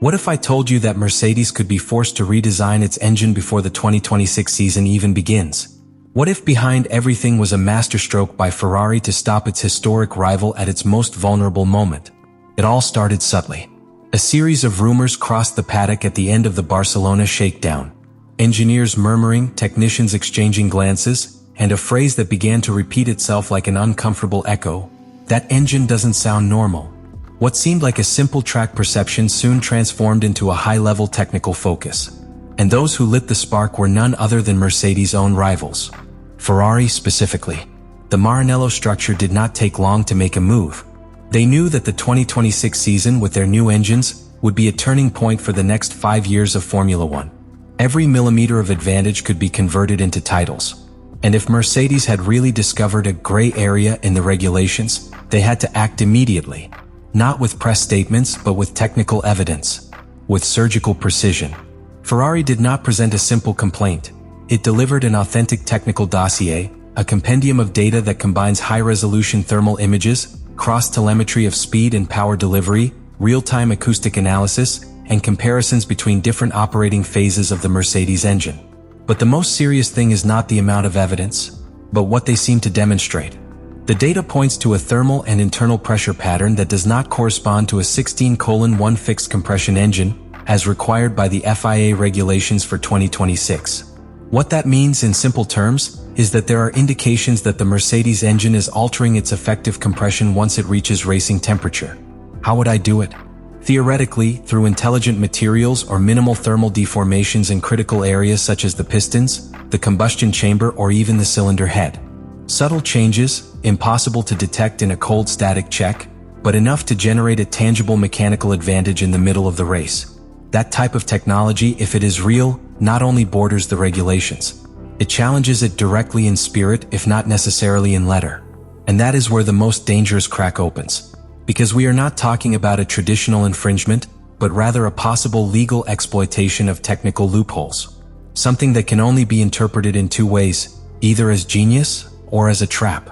What if I told you that Mercedes could be forced to redesign its engine before the 2026 season even begins? What if behind everything was a masterstroke by Ferrari to stop its historic rival at its most vulnerable moment? It all started subtly. A series of rumors crossed the paddock at the end of the Barcelona shakedown. Engineers murmuring, technicians exchanging glances, and a phrase that began to repeat itself like an uncomfortable echo. That engine doesn't sound normal. What seemed like a simple track perception soon transformed into a high-level technical focus. And those who lit the spark were none other than Mercedes' own rivals. Ferrari specifically. The Maranello structure did not take long to make a move. They knew that the 2026 season with their new engines would be a turning point for the next 5 years of Formula One. Every millimeter of advantage could be converted into titles. And if Mercedes had really discovered a gray area in the regulations, they had to act immediately. Not with press statements, but with technical evidence. With surgical precision. Ferrari did not present a simple complaint. It delivered an authentic technical dossier, a compendium of data that combines high-resolution thermal images, cross-telemetry of speed and power delivery, real-time acoustic analysis, and comparisons between different operating phases of the Mercedes engine. But the most serious thing is not the amount of evidence, but what they seem to demonstrate. The data points to a thermal and internal pressure pattern that does not correspond to a 16:1 fixed compression engine, as required by the FIA regulations for 2026. What that means in simple terms is that there are indications that the Mercedes engine is altering its effective compression once it reaches racing temperature. How would I do it? Theoretically, through intelligent materials or minimal thermal deformations in critical areas such as the pistons, the combustion chamber, or even the cylinder head. Subtle changes, impossible to detect in a cold static check, but enough to generate a tangible mechanical advantage in the middle of the race. That type of technology, if it is real, not only borders the regulations. It challenges it directly in spirit, if not necessarily in letter. And that is where the most dangerous crack opens. Because we are not talking about a traditional infringement, but rather a possible legal exploitation of technical loopholes. Something that can only be interpreted in two ways, either as genius or as a trap.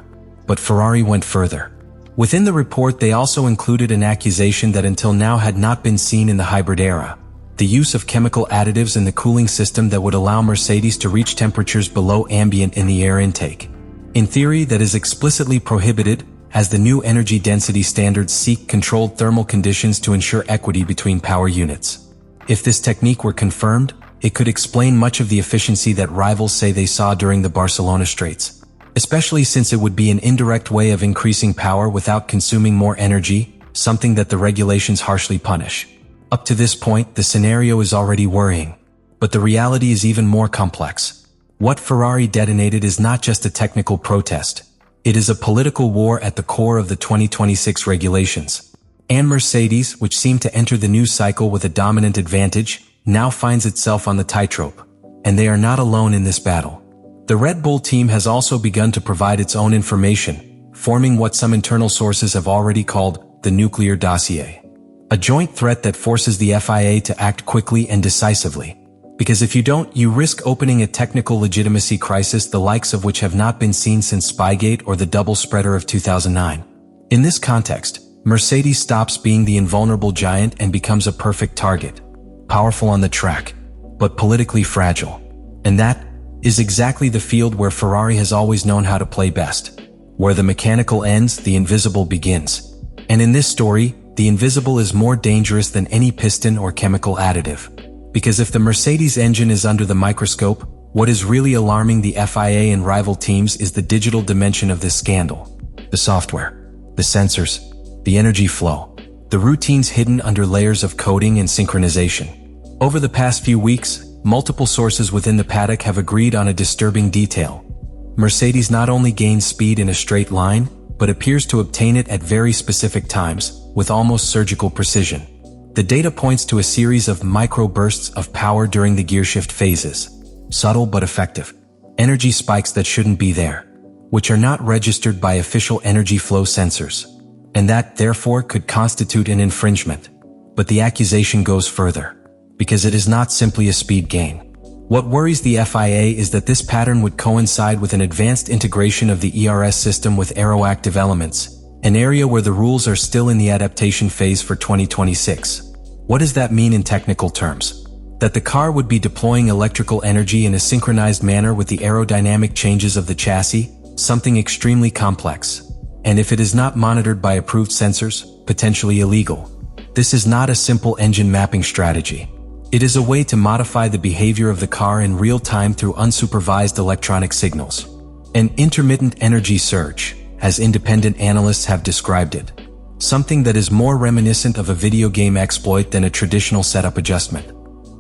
But Ferrari went further. Within the report, they also included an accusation that until now had not been seen in the hybrid era. The use of chemical additives in the cooling system that would allow Mercedes to reach temperatures below ambient in the air intake. In theory, that is explicitly prohibited, as the new energy density standards seek controlled thermal conditions to ensure equity between power units. If this technique were confirmed, it could explain much of the efficiency that rivals say they saw during the Barcelona straights. Especially since it would be an indirect way of increasing power without consuming more energy, something that the regulations harshly punish. Up to this point, the scenario is already worrying. But the reality is even more complex. What Ferrari detonated is not just a technical protest. It is a political war at the core of the 2026 regulations. And Mercedes, which seemed to enter the news cycle with a dominant advantage, now finds itself on the tightrope. And they are not alone in this battle. The Red Bull team has also begun to provide its own information, forming what some internal sources have already called the nuclear dossier. A joint threat that forces the FIA to act quickly and decisively. Because if you don't, you risk opening a technical legitimacy crisis the likes of which have not been seen since Spygate or the double spreader of 2009. In this context, Mercedes stops being the invulnerable giant and becomes a perfect target. Powerful on the track, but politically fragile. And that is exactly the field where Ferrari has always known how to play best. Where the mechanical ends, the invisible begins. And in this story, the invisible is more dangerous than any piston or chemical additive. Because if the Mercedes engine is under the microscope, what is really alarming the FIA and rival teams is the digital dimension of this scandal. The software, the sensors, the energy flow, the routines hidden under layers of coding and synchronization. Over the past few weeks, multiple sources within the paddock have agreed on a disturbing detail. Mercedes not only gains speed in a straight line, but appears to obtain it at very specific times, with almost surgical precision. The data points to a series of microbursts of power during the gearshift phases. Subtle but effective. Energy spikes that shouldn't be there, which are not registered by official energy flow sensors. And that, therefore, could constitute an infringement. But the accusation goes further. Because it is not simply a speed gain. What worries the FIA is that this pattern would coincide with an advanced integration of the ERS system with aeroactive elements, an area where the rules are still in the adaptation phase for 2026. What does that mean in technical terms? That the car would be deploying electrical energy in a synchronized manner with the aerodynamic changes of the chassis, something extremely complex. And if it is not monitored by approved sensors, potentially illegal. This is not a simple engine mapping strategy. It is a way to modify the behavior of the car in real time through unsupervised electronic signals. An intermittent energy surge, as independent analysts have described it. Something that is more reminiscent of a video game exploit than a traditional setup adjustment.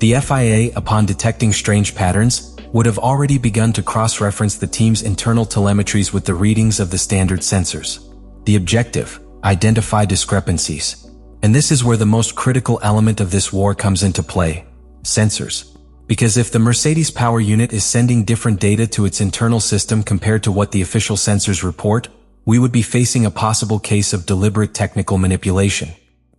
The FIA, upon detecting strange patterns, would have already begun to cross-reference the team's internal telemetries with the readings of the standard sensors. The objective: identify discrepancies. And this is where the most critical element of this war comes into play: sensors. Because if the Mercedes power unit is sending different data to its internal system compared to what the official sensors report, we would be facing a possible case of deliberate technical manipulation.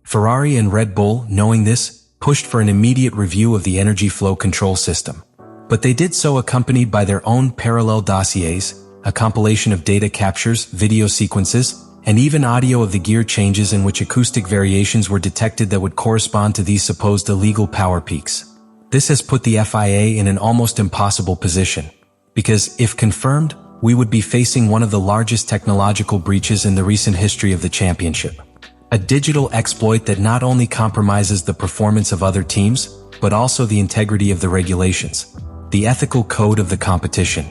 Ferrari and Red Bull, knowing this, pushed for an immediate review of the energy flow control system. But they did so accompanied by their own parallel dossiers, a compilation of data captures, video sequences, and even audio of the gear changes in which acoustic variations were detected that would correspond to these supposed illegal power peaks. This has put the FIA in an almost impossible position. Because, if confirmed, we would be facing one of the largest technological breaches in the recent history of the championship. A digital exploit that not only compromises the performance of other teams, but also the integrity of the regulations, the ethical code of the competition.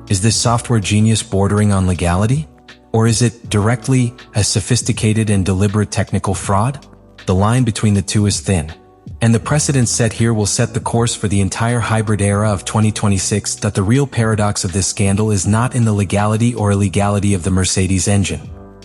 Is this software genius bordering on legality? Or is it directly a sophisticated and deliberate technical fraud? The line between the two is thin. And the precedent set here will set the course for the entire hybrid era of 2026. That the real paradox of this scandal is not in the legality or illegality of the Mercedes engine.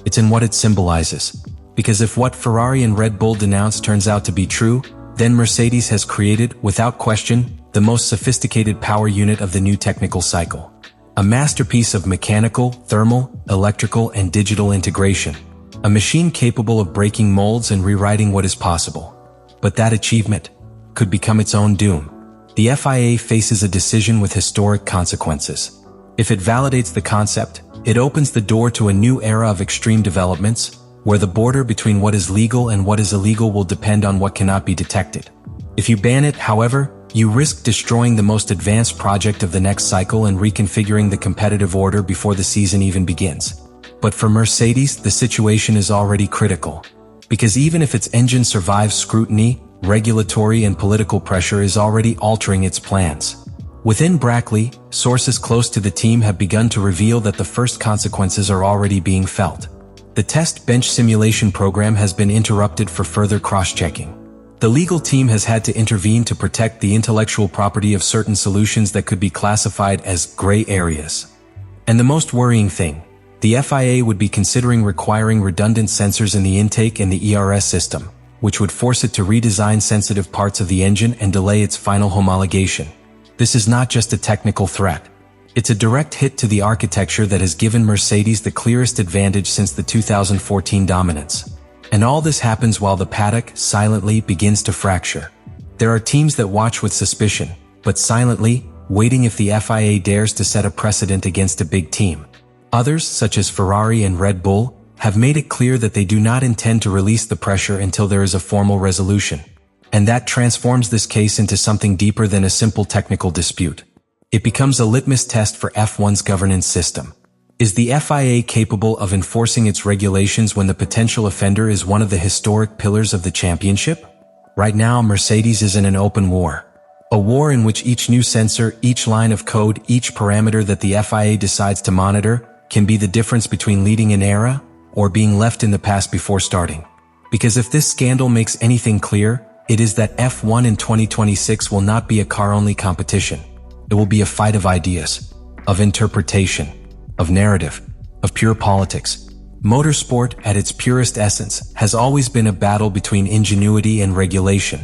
It's in what it symbolizes. Because if what Ferrari and Red Bull denounced turns out to be true, then Mercedes has created, without question, the most sophisticated power unit of the new technical cycle. A masterpiece of mechanical, thermal, electrical, and digital integration. A machine capable of breaking molds and rewriting what is possible. But that achievement could become its own doom. The FIA faces a decision with historic consequences. If it validates the concept, it opens the door to a new era of extreme developments, where the border between what is legal and what is illegal will depend on what cannot be detected. If you ban it, however, you risk destroying the most advanced project of the next cycle and reconfiguring the competitive order before the season even begins. But for Mercedes, the situation is already critical. Because even if its engine survives scrutiny, regulatory and political pressure is already altering its plans. Within Brackley, sources close to the team have begun to reveal that the first consequences are already being felt. The test bench simulation program has been interrupted for further cross-checking. The legal team has had to intervene to protect the intellectual property of certain solutions that could be classified as gray areas. And the most worrying thing, the FIA would be considering requiring redundant sensors in the intake and the ERS system, which would force it to redesign sensitive parts of the engine and delay its final homologation. This is not just a technical threat. It's a direct hit to the architecture that has given Mercedes the clearest advantage since the 2014 dominance. And all this happens while the paddock silently begins to fracture. There are teams that watch with suspicion, but silently, waiting if the FIA dares to set a precedent against a big team. Others, such as Ferrari and Red Bull, have made it clear that they do not intend to release the pressure until there is a formal resolution. And that transforms this case into something deeper than a simple technical dispute. It becomes a litmus test for F1's governance system. Is the FIA capable of enforcing its regulations when the potential offender is one of the historic pillars of the championship? Right now, Mercedes is in an open war. A war in which each new sensor, each line of code, each parameter that the FIA decides to monitor can be the difference between leading an era or being left in the past before starting. Because if this scandal makes anything clear, it is that F1 in 2026 will not be a car-only competition. It will be a fight of ideas, of interpretation, of narrative, of pure politics. Motorsport, at its purest essence, has always been a battle between ingenuity and regulation.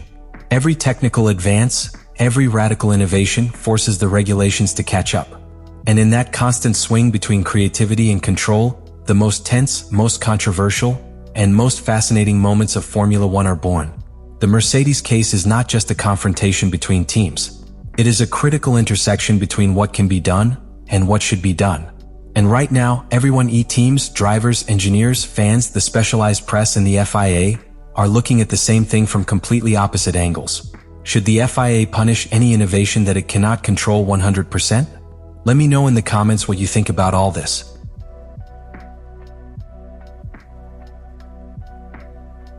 Every technical advance, every radical innovation forces the regulations to catch up. And in that constant swing between creativity and control, the most tense, most controversial, and most fascinating moments of Formula One are born. The Mercedes case is not just a confrontation between teams. It is a critical intersection between what can be done and what should be done. And right now, everyone teams, drivers, engineers, fans, the specialized press, and the FIA are looking at the same thing from completely opposite angles. Should the FIA punish any innovation that it cannot control 100%? Let me know in the comments what you think about all this.